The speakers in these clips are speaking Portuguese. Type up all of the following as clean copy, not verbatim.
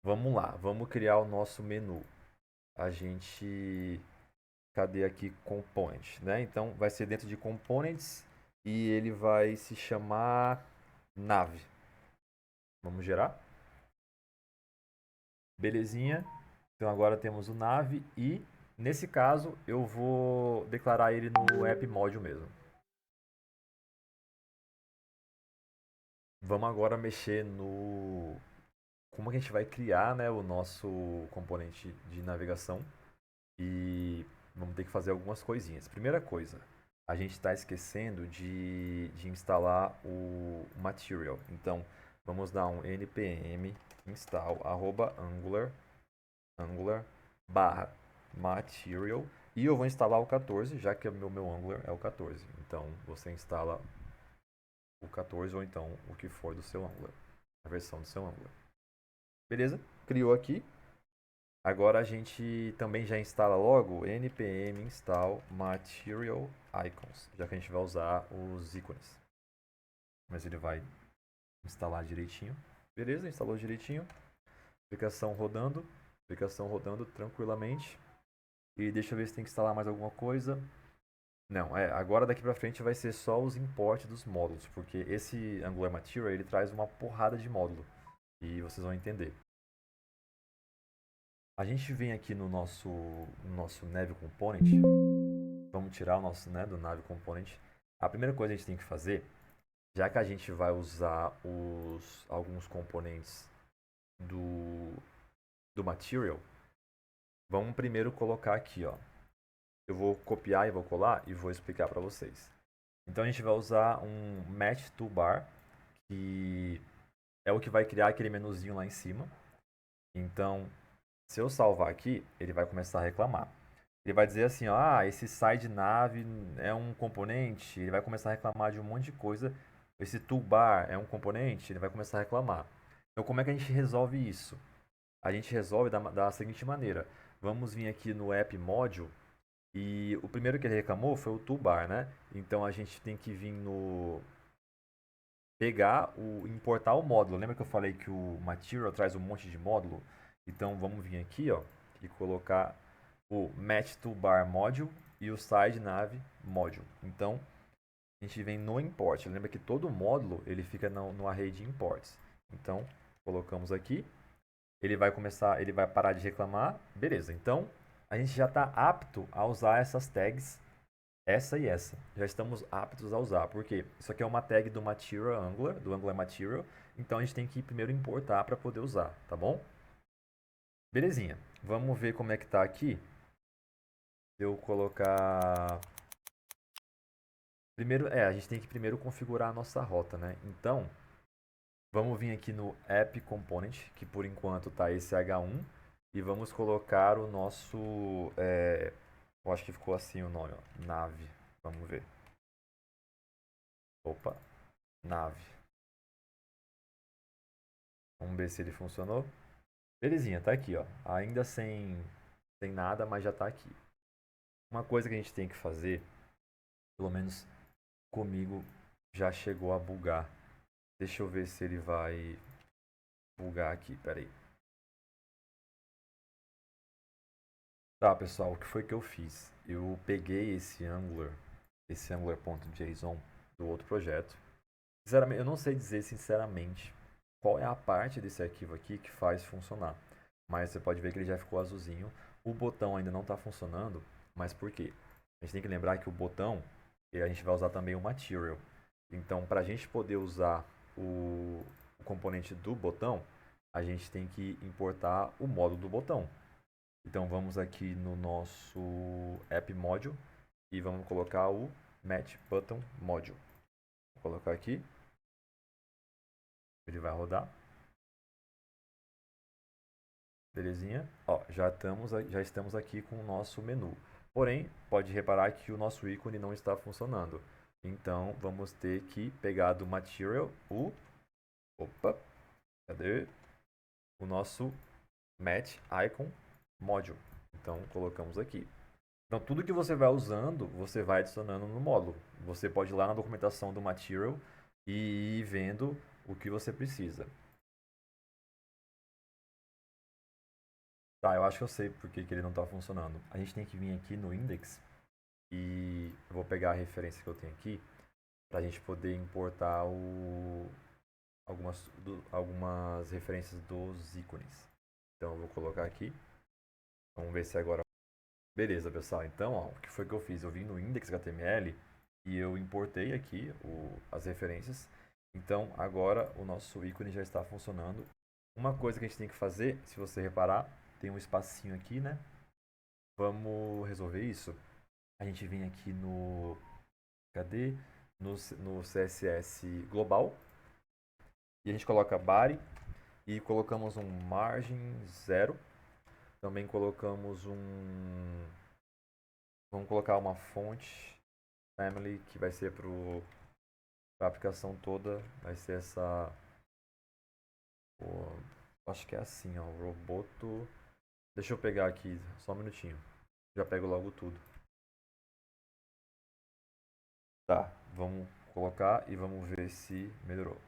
Vamos lá, vamos criar o nosso menu. A gente... Cadê aqui component, né? Então vai ser dentro de components e ele vai se chamar nave. Vamos gerar? Belezinha. Então agora temos o nave e nesse caso eu vou declarar ele no app module mesmo. Vamos agora mexer no como que a gente vai criar, né, o nosso componente de navegação e vamos ter que fazer algumas coisinhas. Primeira coisa, a gente está esquecendo de instalar o material. Então vamos dar um npm install @angular barra material e eu vou instalar o 14, já que o meu Angular é o 14. Então você instala o 14 ou então o que for do seu Angular, a versão do seu Angular. Beleza? Criou aqui. Agora a gente também já instala logo npm install material icons, já que a gente vai usar os ícones. Mas ele vai instalar direitinho. Beleza? Instalou direitinho. Aplicação rodando tranquilamente. E deixa eu ver se tem que instalar mais alguma coisa. Não, agora daqui pra frente vai ser só os imports dos módulos, porque esse Angular Material ele traz uma porrada de módulo e vocês vão entender. A gente vem aqui no nosso Nave Component, vamos tirar o nosso, né, do Nave Component. A primeira coisa que a gente tem que fazer, já que a gente vai usar alguns componentes do, do Material, vamos primeiro colocar aqui, ó. Eu vou copiar e vou colar e vou explicar para vocês. Então a gente vai usar um Match Toolbar, que é o que vai criar aquele menuzinho lá em cima. Então, se eu salvar aqui, ele vai começar a reclamar. Ele vai dizer assim, ó, esse side nave é um componente, ele vai começar a reclamar de um monte de coisa. Esse toolbar é um componente, ele vai começar a reclamar. Então, como é que a gente resolve isso? A gente resolve da seguinte maneira. Vamos vir aqui no app module e o primeiro que ele reclamou foi o toolbar, né? Então a gente tem que vir no importar o módulo. Lembra que eu falei que o material traz um monte de módulo? Então vamos vir aqui, ó, e colocar o match toolbar module e o side nav module. Então a gente vem no import. Lembra que todo módulo ele fica no array de imports. Então colocamos aqui, ele vai parar de reclamar, beleza? Então a gente já está apto a usar essas tags, essa e essa. Já estamos aptos a usar, porque isso aqui é uma tag do Material Angular, do Angular Material, então a gente tem que primeiro importar para poder usar, tá bom? Belezinha. Vamos ver como é que tá aqui. Se eu colocar primeiro, a gente tem que primeiro configurar a nossa rota, né? Então, vamos vir aqui no App Component, que por enquanto tá esse H1, e vamos colocar o nosso, eu acho que ficou assim o nome, ó, nave. Vamos ver. Opa, nave. Vamos ver se ele funcionou. Belezinha, tá aqui, ó. Ainda sem nada, mas já tá aqui. Uma coisa que a gente tem que fazer, pelo menos comigo, já chegou a bugar. Deixa eu ver se ele vai bugar aqui, peraí. Tá, pessoal, o que foi que eu fiz? Eu peguei esse Angular.json do outro projeto. Sinceramente, eu não sei dizer sinceramente qual é a parte desse arquivo aqui que faz funcionar. Mas você pode ver que ele já ficou azulzinho. O botão ainda não está funcionando, mas por quê? A gente tem que lembrar que o botão, a gente vai usar também o material. Então, para a gente poder usar o componente do botão, a gente tem que importar o módulo do botão. Então vamos aqui no nosso app module e vamos colocar o match button module. Vou colocar aqui, ele vai rodar. Belezinha? Ó, já estamos aqui com o nosso menu. Porém, pode reparar que o nosso ícone não está funcionando. Então vamos ter que pegar do material opa, cadê? O nosso match icon module. Então colocamos aqui. Então, tudo que você vai usando, você vai adicionando no módulo. Você pode ir lá na documentação do Material e ir vendo o que você precisa. Tá, eu acho que eu sei por que que ele não está funcionando. A gente tem que vir aqui no index e eu vou pegar a referência que eu tenho aqui para a gente poder importar algumas referências dos ícones. Então eu vou colocar aqui. Vamos ver se agora. Beleza, pessoal. Então, ó, o que foi que eu fiz? Eu vim no index.html e eu importei aqui as referências. Então, agora o nosso ícone já está funcionando. Uma coisa que a gente tem que fazer, se você reparar, tem um espacinho aqui, né? Vamos resolver isso. A gente vem aqui no. Cadê? No CSS global. E a gente coloca body e colocamos um margem 0. Também colocamos um. Vamos colocar uma fonte family que vai ser para a aplicação toda. Vai ser essa. Acho que é assim, ó. Roboto. Deixa eu pegar aqui, só um minutinho. Já pego logo tudo. Tá, vamos colocar e vamos ver se melhorou.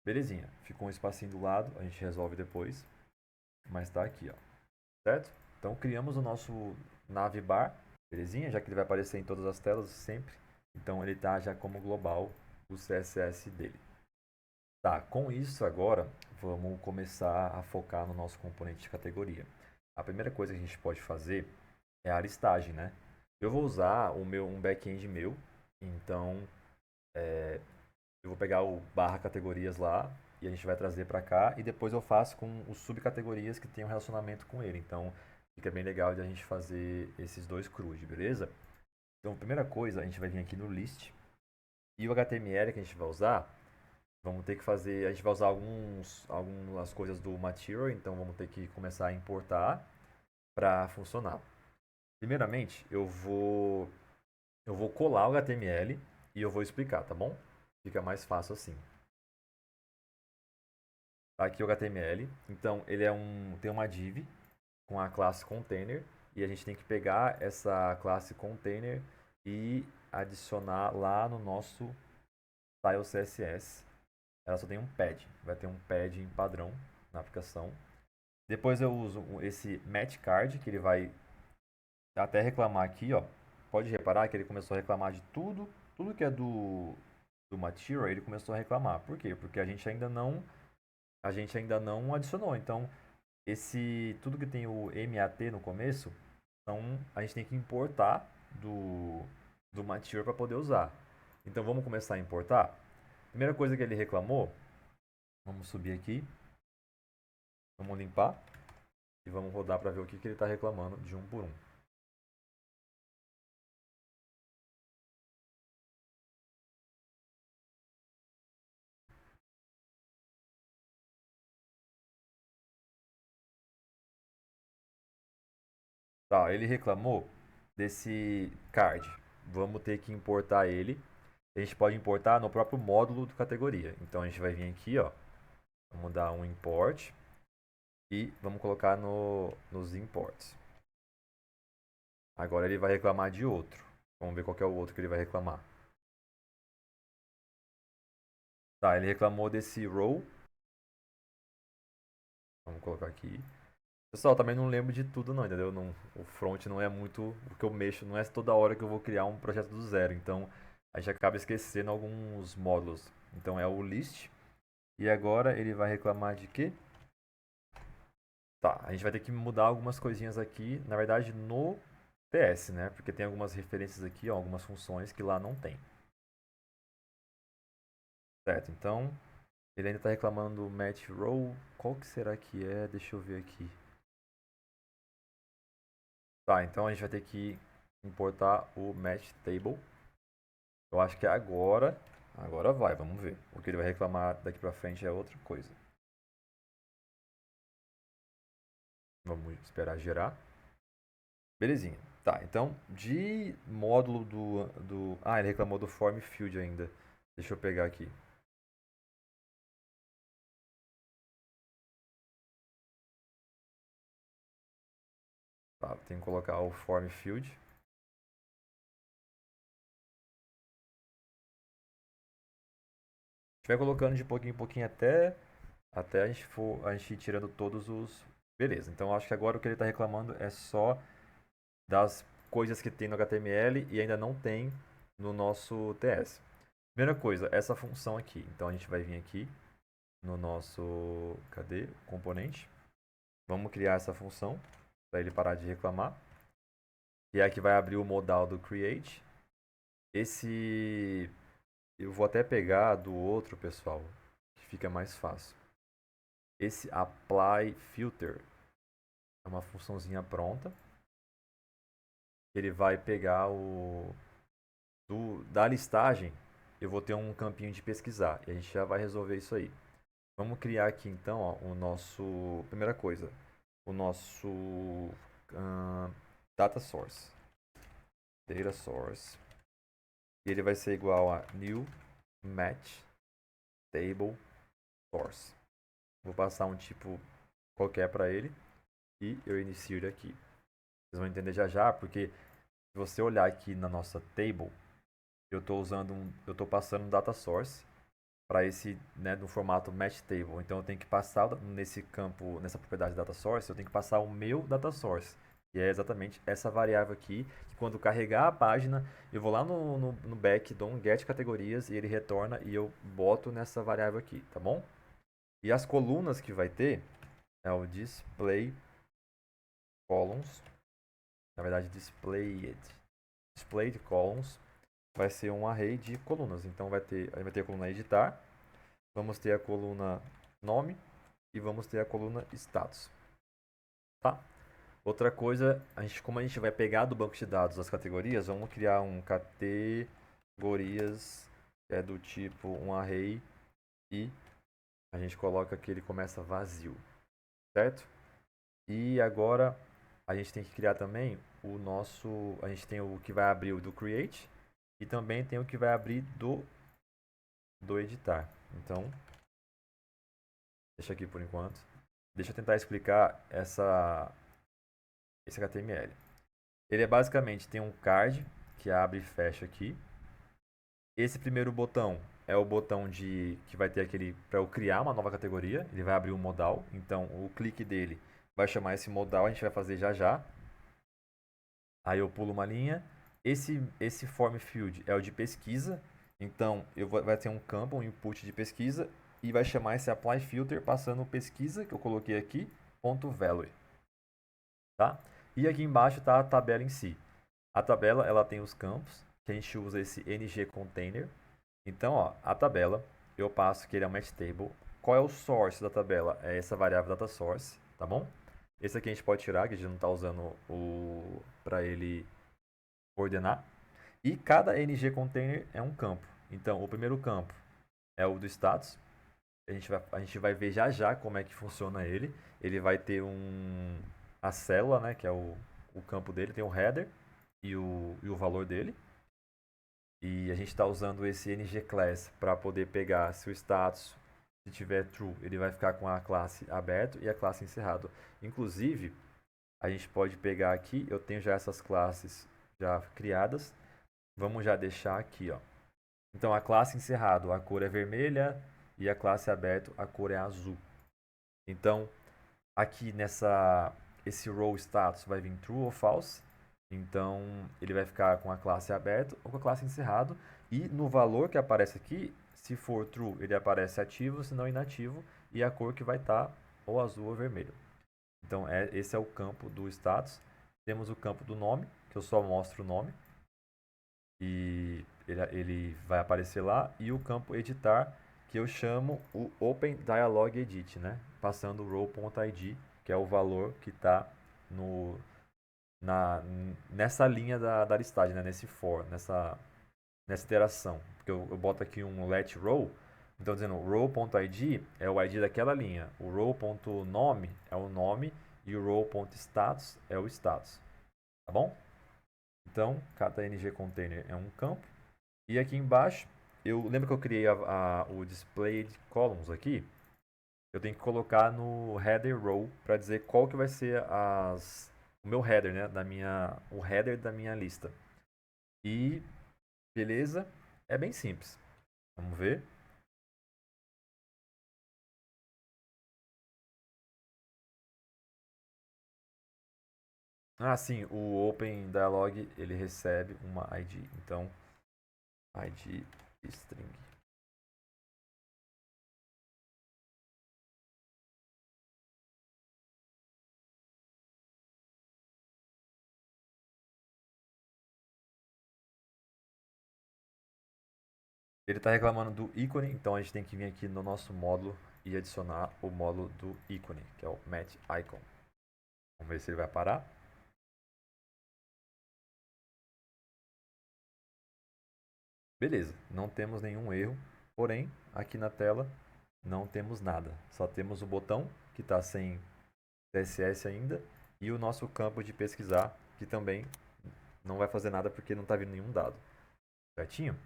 Belezinha, ficou um espacinho do lado, a gente resolve depois. Mas tá aqui, ó. Certo? Então criamos o nosso navbar, belezinha? Já que ele vai aparecer em todas as telas sempre. Então ele tá já como global o CSS dele. Tá, com isso agora vamos começar a focar no nosso componente de categoria. A primeira coisa que a gente pode fazer é a listagem, né? Eu vou usar um back-end meu, então eu vou pegar o barra categorias lá e a gente vai trazer para cá e depois eu faço com os subcategorias que tem um relacionamento com ele. Então fica bem legal de a gente fazer esses dois CRUD, beleza? Então, a primeira coisa, a gente vai vir aqui no list e o HTML que a gente vai usar, vamos ter que fazer, a gente vai usar algumas coisas do material, então vamos ter que começar a importar para funcionar. Primeiramente, eu vou colar o HTML e eu vou explicar, tá bom? Fica mais fácil assim. Tá aqui o HTML. Então, ele tem uma div com a classe container e a gente tem que pegar essa classe container e adicionar lá no nosso style CSS. Ela só tem um pad, vai ter um padding padrão na aplicação. Depois eu uso esse match card, que ele vai até reclamar aqui, ó. Pode reparar que ele começou a reclamar de tudo que é do material, ele começou a reclamar. Por quê? Porque a gente ainda não adicionou. Então, tudo que tem o MAT no começo, então a gente tem que importar do material para poder usar. Então, vamos começar a importar. Primeira coisa que ele reclamou, vamos subir aqui, vamos limpar e vamos rodar para ver o que ele está reclamando de um por um. Tá, ele reclamou desse card. Vamos ter que importar ele. A gente pode importar no próprio módulo de categoria. Então a gente vai vir aqui, ó. Vamos dar um import e vamos colocar nos imports. Agora ele vai reclamar de outro. Vamos ver qual que é o outro que ele vai reclamar. Tá, ele reclamou desse row. Vamos colocar aqui. Pessoal, também não lembro de tudo não, entendeu? O front não é muito o que eu mexo, não é toda hora que eu vou criar um projeto do zero. Então, a gente acaba esquecendo alguns módulos. Então, é o list. E agora ele vai reclamar de quê? Tá, a gente vai ter que mudar algumas coisinhas aqui, na verdade, no PS, né? Porque tem algumas referências aqui, ó, algumas funções que lá não tem. Certo, então, ele ainda está reclamando do match row. Qual que será que é? Deixa eu ver aqui. Tá, então a gente vai ter que importar o match table. Eu acho que agora vai, vamos ver. O que ele vai reclamar daqui pra frente é outra coisa. Vamos esperar gerar. Belezinha. Tá, então, de módulo Ah, ele reclamou do form field ainda. Deixa eu pegar aqui. Tá, tem que colocar o form field. A gente vai colocando de pouquinho em pouquinho até a gente ir tirando todos Beleza, então acho que agora o que ele está reclamando é só das coisas que tem no HTML e ainda não tem no nosso TS. Primeira coisa, essa função aqui. Então a gente vai vir aqui no nosso, cadê? Componente. Vamos criar essa função para ele parar de reclamar. E aqui vai abrir o modal do create. Esse eu vou até pegar do outro, pessoal, que fica mais fácil. Esse apply filter é uma funçãozinha pronta. Ele vai pegar da listagem, eu vou ter um campinho de pesquisar e a gente já vai resolver isso aí. Vamos criar aqui então, ó, o nosso, primeira coisa, o nosso data source. Data source. E ele vai ser igual a new match table source. Vou passar um tipo qualquer para ele e eu inicio ele aqui. Vocês vão entender já já, porque se você olhar aqui na nossa table, eu estou passando um data source para esse, né, no formato match table. Então eu tenho que passar nesse campo, nessa propriedade data source, eu tenho que passar o meu data source. E é exatamente essa variável aqui, que quando carregar a página, eu vou lá no back, dou um get categorias e ele retorna e eu boto nessa variável aqui, tá bom? E as colunas que vai ter é o display columns, na verdade displayed columns vai ser um array de colunas. Então a gente vai ter a coluna editar, vamos ter a coluna nome e vamos ter a coluna status. Tá? Outra coisa, como a gente vai pegar do banco de dados as categorias, vamos criar um categorias que é do tipo um array e a gente coloca que ele começa vazio, certo? E agora a gente tem que criar também a gente tem o que vai abrir o do create e também tem o que vai abrir do editar. Então, deixa aqui por enquanto. Deixa eu tentar explicar esse HTML. Ele é basicamente, tem um card que abre e fecha aqui. Esse primeiro botão é o botão que vai ter aquele para eu criar uma nova categoria. Ele vai abrir um modal. Então, o clique dele vai chamar esse modal. A gente vai fazer já já. Aí eu pulo uma linha. Esse form field é o de pesquisa. Então, vai ter um campo, um input de pesquisa. E vai chamar esse apply filter passando pesquisa, que eu coloquei aqui, ponto .value. Tá? E aqui embaixo está a tabela em si. A tabela ela tem os campos, que a gente usa esse ng container. Então, ó, a tabela, eu passo que ele é um match table. Qual é o source da tabela? É essa variável data source, tá bom? Esse aqui a gente pode tirar, que a gente não está usando para ele ordenar. E cada ng container é um campo. Então, o primeiro campo é o do status. A gente vai ver já já como é que funciona ele. Ele vai ter a célula, né, que é o campo dele, tem um header e o valor dele. E a gente está usando esse ngClass para poder pegar se o status, se tiver true, ele vai ficar com a classe aberto e a classe encerrado. Inclusive, a gente pode pegar aqui, eu tenho já essas classes já criadas. Vamos já deixar aqui, ó. Então a classe encerrado, a cor é vermelha e a classe aberto, a cor é azul. Então, aqui esse row status vai vir true ou false. Então, ele vai ficar com a classe aberto ou com a classe encerrado. E no valor que aparece aqui, se for true, ele aparece ativo, se não inativo. E a cor que vai estar ou azul ou vermelho. Então, esse é o campo do status. Temos o campo do nome, que eu só mostro o nome. E ele vai aparecer lá. E o campo editar, que eu chamo o Open Dialog Edit, né? Passando o row.id, que é o valor que está nessa linha da listagem, né? Nesse for, nessa iteração. Porque eu boto aqui um let row, então dizendo row.id é o ID daquela linha, o row.nome é o nome e o row.status é o status. Tá bom? Então, cada ng container é um campo. E aqui embaixo, eu lembro que eu criei o display de columns aqui. Eu tenho que colocar no header row para dizer qual que vai ser o meu header, né, o header da minha lista. E beleza, é bem simples. Vamos ver. Ah, sim, o Open Dialog ele recebe uma ID. Então, ID string. Ele está reclamando do ícone, então a gente tem que vir aqui no nosso módulo e adicionar o módulo do ícone, que é o matIcon. Vamos ver se ele vai parar. Beleza, não temos nenhum erro, porém aqui na tela não temos nada. Só temos o botão que está sem CSS ainda e o nosso campo de pesquisar que também não vai fazer nada porque não está vindo nenhum dado. Certinho?